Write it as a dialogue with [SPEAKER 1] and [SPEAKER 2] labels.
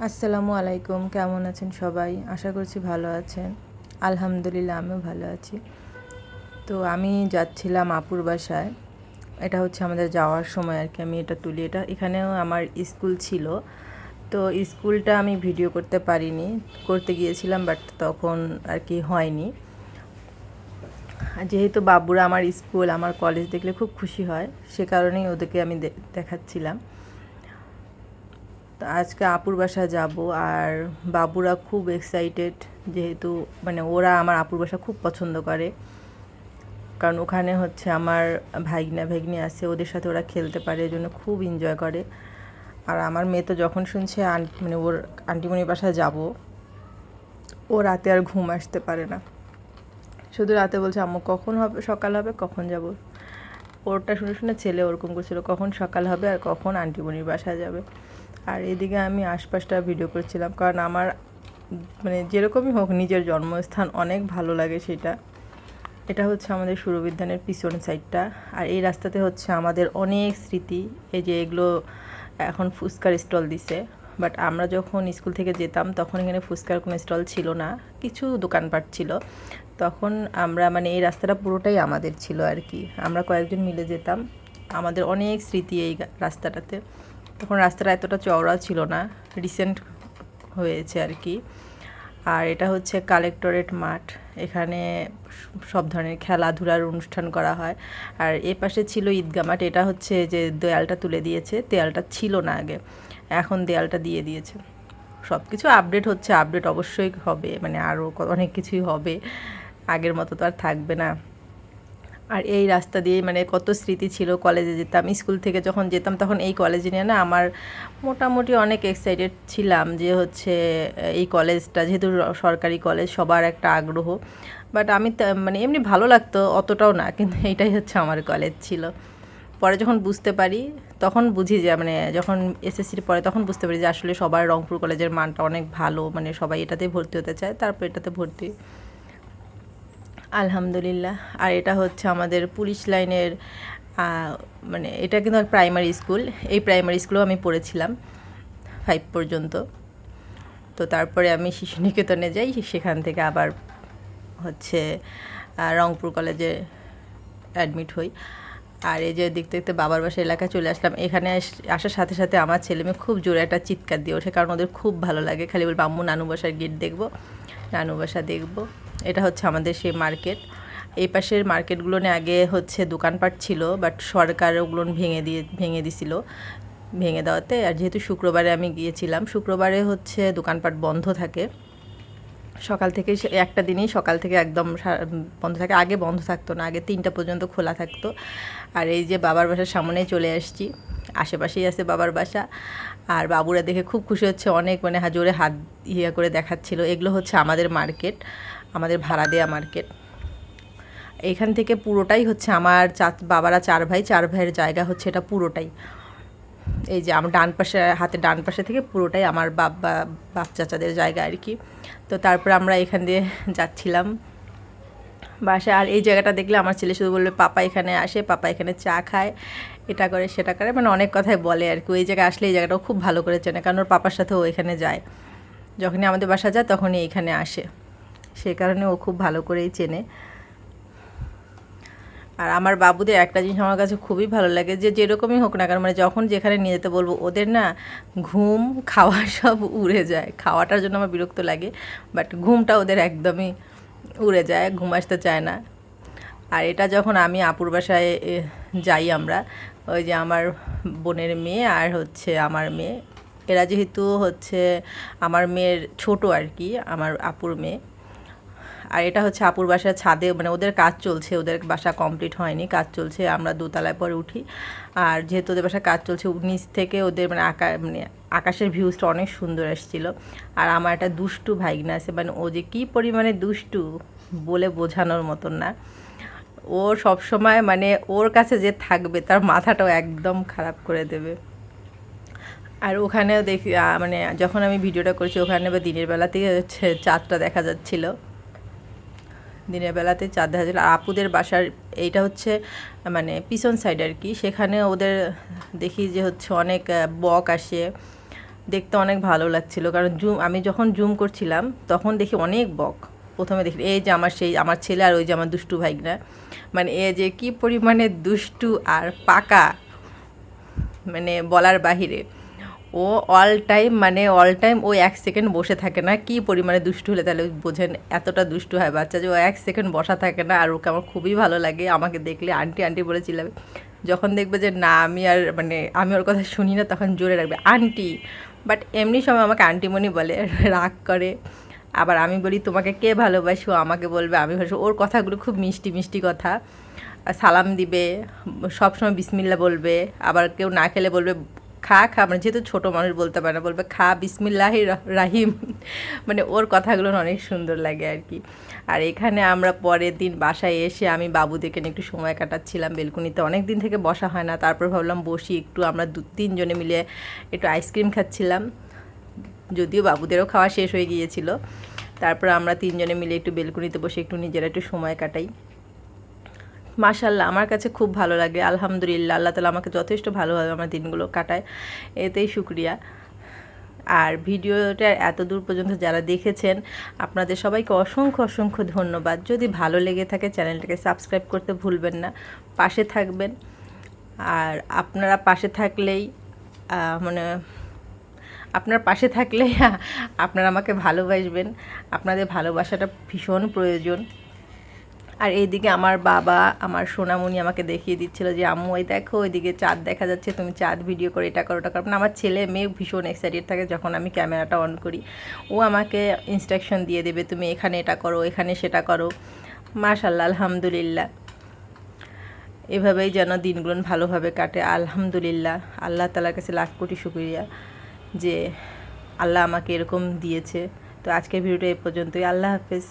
[SPEAKER 1] আসসালামু আলাইকুম, কেমন আছেন সবাই? আশা করছি ভালো আছেন। আলহামদুলিল্লাহ আমিও ভালো আছি। তো আমি যাচ্ছিলাম আপুর বাসায়। এটা হচ্ছে আমাদের যাওয়ার সময় আর কি। আমি এটা তুলি, এটা এখানেও আমার স্কুল ছিল। তো স্কুলটা আমি ভিডিও করতে পারিনি, করতে গিয়েছিলাম বাট তখন আর কি হয়নি। যেহেতু বাবুরা আমার স্কুল আমার কলেজ দেখলে খুব খুশি হয়, সে কারণেই ওদেরকে আমি দেখাচ্ছিলাম। তো আজকে আপুর বাসায় যাব আর বাবুরা খুব এক্সাইটেড, যেহেতু মানে ওরা আমার আপুর বাসা খুব পছন্দ করে, কারণ ওখানে হচ্ছে আমার ভাগ্নি আছে, ওদের সাথে ওরা খেলতে পারে, এই জন্য খুব এনজয় করে। আর আমার মেয়ে তো যখন শুনছে মানে ওর আন্টিমণির বাসায় যাব, ও রাতে আর ঘুম আসতে পারে না, শুধু রাতে বলছে আম্মু কখন হবে, সকাল হবে, কখন যাব। ওরটা শুনে শুনে ছেলে ওরকম করছিল, কখন সকাল হবে আর কখন আন্টিমণির বাসায় যাবে। আর এদিকে আমি আশপাশটা ভিডিও করছিলাম, কারণ আমার মানে যেরকমই হোক নিজের জন্মস্থান অনেক ভালো লাগে সেটা। এটা হচ্ছে আমাদের সুরবিদ্যানের পিছন সাইডটা, আর এই রাস্তাতে হচ্ছে আমাদের অনেক স্মৃতি। এই যে এগুলো এখন ফুচকার স্টল দিছে, বাট আমরা যখন স্কুল থেকে যেতাম তখন এখানে ফুচকার কোনো স্টল ছিল না, কিছু দোকানপাট ছিল। তখন আমরা মানে এই রাস্তাটা পুরোটাই আমাদের ছিল আর কি, আমরা কয়েকজন মিলে যেতাম। আমাদের অনেক স্মৃতি এই রাস্তাটাতে। তখন রাস্তাটা এতটা চওড়া ছিল না, রিসেন্ট হয়েছে আর কি। আর এটা হচ্ছে কালেক্টরেট মাঠ, এখানে সব ধরনের খেলাধুলার অনুষ্ঠান করা হয়। আর এ পাশে ছিল ঈদগাহ মাঠ, এটা হচ্ছে যে দেয়ালটা তুলে দিয়েছে, দেয়ালটা ছিল না আগে, এখন দেয়ালটা দিয়ে দিয়েছে। সব কিছু আপডেট হচ্ছে, আপডেট অবশ্যই হবে, মানে আরও অনেক কিছুই হবে, আগের মতো তো আর থাকবে না। আর এই রাস্তা দিয়ে মানে কত স্মৃতি ছিল, কলেজে যেতাম, স্কুল থেকে যখন যেতাম তখন এই কলেজে নিয়ে না আমার মোটামুটি অনেক এক্সাইটেড ছিলাম, যে হচ্ছে এই কলেজটা যেহেতু সরকারি কলেজ, সবার একটা আগ্রহ। বাট আমি মানে এমনি ভালো লাগতো, অতটাও না, কিন্তু এইটাই হচ্ছে আমার কলেজ ছিল। পরে যখন বুঝতে পারি তখন বুঝি যে মানে যখন এসএসসির পরে তখন বুঝতে পারি যে আসলে সবার রংপুর কলেজের মানটা অনেক ভালো, মানে সবাই এটাতেই ভর্তি হতে চায়, তারপর এটাতে ভর্তি আলহামদুলিল্লাহ। আর এটা হচ্ছে আমাদের পুলিশ লাইনের মানে এটা কিন্তু প্রাইমারি স্কুল, এই প্রাইমারি স্কুলেও আমি পড়েছিলাম 5 পর্যন্ত। তো তারপরে আমি শিশু নিকেতনে যাই, সেখান থেকে আবার হচ্ছে রংপুর কলেজে অ্যাডমিট হই। আর এই যে দেখতে দেখতে বাবার বাসা এলাকায় চলে আসলাম। এখানে আসার সাথে সাথে আমার ছেলেমেয়ে খুব জোরে একটা চিৎকার দিয়ে ওঠে, কারণ ওদের খুব ভালো লাগে, খালি বলবো আম্মু নানু বাসার গেট দেখবো, নানু বাসা দেখবো। এটা হচ্ছে আমাদের সেই মার্কেট। এই পাশের মার্কেটগুলো নিয়ে আগে হচ্ছে দোকানপাট ছিল, বাট সরকার ওগুলো ভেঙে দিছিল, ভেঙে দেওয়াতে। আর যেহেতু শুক্রবারে আমি গিয়েছিলাম, শুক্রবারে হচ্ছে দোকানপাট বন্ধ থাকে সকাল থেকে, একটা দিনই সকাল থেকে একদম বন্ধ থাকে, আগে বন্ধ থাকতো না, আগে 3টা পর্যন্ত খোলা থাকতো। আর এই যে বাবার বাসার সামনেই চলে আসছি, আশেপাশেই আছে বাবার বাসা। আর বাবুরা দেখে খুব খুশি হচ্ছে, অনেক মানে জোরে হাত করে দেখাচ্ছিল। এগুলো হচ্ছে আমাদের মার্কেট, আমাদের ভাড়া দেয়া মার্কেট। এইখান থেকে পুরোটাই হচ্ছে আমার বাবারা 4 ভাই, 4 ভাইয়ের জায়গা হচ্ছে এটা পুরোটাই। এই যে আমার ডান পাশে, হাতের ডান পাশে থেকে পুরোটাই আমার বাপ চাচাদের জায়গা আর কি। তো তারপর আমরা এখান দিয়ে যাচ্ছিলাম বাসায়। আর এই জায়গাটা দেখলে আমার ছেলে শুধু বলবে পাপা এখানে আসে, পাপা এখানে চা খায়, এটা করে সেটা করে, মানে অনেক কথাই বলে আর কি। ওই জায়গায় আসলে এই জায়গাটাও খুব ভালো করে চেনে, কারণ ওর পাপার সাথে ও এখানে যায়, যখনই আমাদের বাসা যায় তখনই এখানে আসে, সে কারণে ও খুব ভালো করেই চেনে। আর আমার বাবুদের একটা জিনিস আমার কাছে খুবই ভালো লাগে, যে যেরকমই হোক না কারণ মানে যখন যেখানে নিয়ে যেতে বলবো, ওদের না ঘুম খাওয়া সব উড়ে যায়। খাওয়াটার জন্য আমার বিরক্ত লাগে, বাট ঘুমটা ওদের একদমই উড়ে যায়, ঘুম আসতে চায় না। আর এটা যখন আমি আপুর বাসায় যাই আমরা, ওই যে আমার বোনের মেয়ে আর হচ্ছে আমার মেয়ে, এরা যেহেতু হচ্ছে আমার মেয়ের ছোট আর কি, আমার আপুর মেয়ে। আর এটা হচ্ছে আপুর বাসার ছাদে, মানে ওদের কাজ চলছে, ওদের বাসা কমপ্লিট হয়নি, কাজ চলছে, আমরা দোতলায় পরে উঠি। আর যেহেতু ওদের বাসায় কাজ চলছে, নিচ থেকে ওদের মানে মানে আকাশের ভিউজটা অনেক সুন্দর এসেছিলো। আর আমার একটা দুষ্টু ভাইগনা আছে, মানে ও যে কী পরিমাণে দুষ্টু বলে বোঝানোর মতন না। ও সব সময় মানে ওর কাছে যে থাকবে তার মাথাটাও একদম খারাপ করে দেবে। আর ওখানেও দেখি মানে যখন আমি ভিডিওটা করছি ওখানে বা দিনের বেলাতেই হচ্ছে চাঁদটা দেখা যাচ্ছিলো, দিনের বেলাতে চাঁদ দেখা যাচ্ছিলো। আর আপুদের বাসার এইটা হচ্ছে মানে পিছন সাইড আর কি, সেখানে ওদের দেখি যে হচ্ছে অনেক বক আসে, দেখতে অনেক ভালো লাগছিল, কারণ আমি যখন জুম করছিলাম তখন দেখি অনেক বক। প্রথমে দেখি এই যে আমার ছেলে আর ওই যে আমার দুষ্টু ভাইগনা, মানে এ যে কি পরিমাণে দুষ্টু আর পাকা, মানে বলার বাহিরে। ও অল টাইম ও 1 সেকেন্ড বসে থাকে না। কি পরিমাণে দুষ্টু হলে তাহলে বোঝেন, এতটা দুষ্টু হয় বাচ্চা যে ও 1 সেকেন্ড বসা থাকে না। আর ওকে আমার খুবই ভালো লাগে, আমাকে দেখলে আন্টি আন্টি বলে চিল্লাবে। যখন দেখবে যে না আমি ওর কথা শুনি না, তখন জোরে রাখবে আন্টি। বাট এমনি সময় আমাকে আন্টিমণি বলে, রাগ করে। আবার আমি বলি তোমাকে কে ভালোবাসি, ও আমাকে বলবে আমি ভালোবাসি। ওর কথাগুলো খুব মিষ্টি মিষ্টি কথা। সালাম দিবে, সবসময় বিসমিল্লা বলবে। আবার কেউ না খেলে বলবে খা খা, মানে যেহেতু ছোটো মানুষ বলতে পারে না, বলবে খা বিসমিল্লাহি রাহিম। মানে ওর কথাগুলো অনেক সুন্দর লাগে আর কি। আর এখানে আমরা পরের দিন বাসায় এসে আমি বাবুদেরকে নিয়ে একটু সময় কাটাচ্ছিলাম বেলকুনিতে। অনেক দিন থেকে বসা হয় না, তারপর ভাবলাম বসি একটু। আমরা 2-3 জনে মিলে একটু আইসক্রিম খাচ্ছিলাম, যদিও বাবুদেরও খাওয়া শেষ হয়ে গিয়েছিল। তারপর আমরা 3 জনে মিলে একটু বেলকুনিতে বসে একটু নিজেরা একটু সময় কাটাই। মাশাল্লাহ, আমার কাছে খুব ভালো লাগে। আলহামদুলিল্লাহ, আল্লাহ তাআলা আমাকে যথেষ্ট ভালোভাবে আমার দিনগুলো কাটায়, এতেই শুকরিয়া। আর ভিডিওটা এত দূর পর্যন্ত যারা দেখেছেন, আপনাদের সবাইকে অসংখ্য অসংখ্য ধন্যবাদ। যদি ভালো লেগে থাকে চ্যানেলটাকে সাবস্ক্রাইব করতে ভুলবেন না, পাশে থাকবেন। আর আপনারা পাশে থাকলেই মানে আপনার পাশে থাকলে আপনারা আমাকে ভালোবাসবেন। আপনাদের ভালোবাসাটা ভীষণ প্রয়োজন। আর এইদিকে আমার বাবা, আমার সোনামণি আমাকে দেখিয়ে দিচ্ছিল যে আম্মু ওই দেখো ওইদিকে চাঁদ দেখা যাচ্ছে, তুমি চাঁদ ভিডিও করে এটা করো ওটা করো। না, আমার ছেলে মেয়ে ভীষণ এক্সাইটেড থাকে যখন আমি ক্যামেরাটা অন করি। ও আমাকে ইনস্ট্রাকশন দিয়ে দেবে, তুমি এখানে এটা করো, এখানে সেটা করো। মাশাল্লাহ, আলহামদুলিল্লাহ, এভাবেই যেন দিনগুলো ভালোভাবে কাটে। আলহামদুলিল্লাহ, আল্লাহ তাআলার কাছে লাখ কোটি শুকরিয়া যে আল্লাহ আমাকে এরকম দিয়েছে। তো আজকের ভিডিওটা এই পর্যন্তই। আল্লাহ হাফেজ।